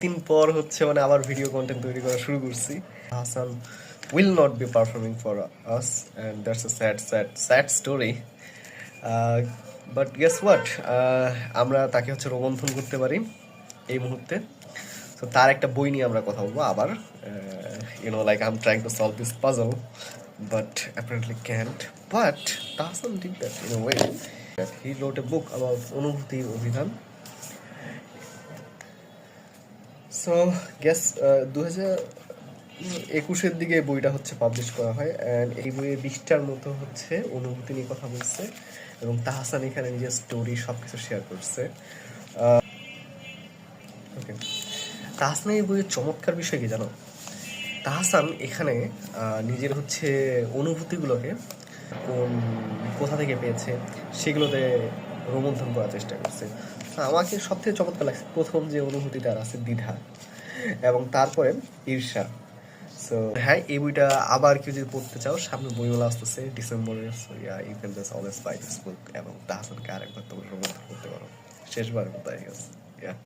দিন পর হচ্ছে মানে আবার ভিডিও কন্টেন্ট তৈরি করা শুরু করছি। Hasan will not be performing for us and that's a sad story. But guess what, আমরা তাকে হচ্ছে রোমন্থন করতে পারি এই মুহূর্তে। তো তার একটা বই নিয়ে আমরা কথা বলবো আবার। Like I'm trying to solve this puzzle but apparently can't. But Tahsan did that in a way that he wrote a book about অনুভূতির অভিধান। সো গ্যাস 2021-এর দিকে বইটা হচ্ছে পাবলিশ করা হয় অ্যান্ড এই বইয়ে 20টার মতো হচ্ছে অনুভূতি নিয়ে কথা বলছে এবং তাহসান এখানে নিজের স্টোরি সব কিছু শেয়ার করছে। ওকে, তাহসান এই বইয়ের চমৎকার বিষয় কি জানো? তাহসান এখানে নিজের হচ্ছে অনুভূতিগুলোকে কোথা থেকে পেয়েছে সেগুলোতে রোমন্থন করার চেষ্টা করছে। আমাকে সব থেকে চমৎকার লাগছে প্রথম যে অনুভূতিটা আছে দ্বিধা এবং তারপরে ঈর্ষা। সো হ্যাঁ, এই বইটা আবার কেউ যদি পড়তে চাও সামনে বইমেলা আসতেছে ডিসেম্বরে, so you can just always buy this book এবং তাহসানকে আরেকবার তোমরা রোমন্থন করতে পারো শেষবার মতো।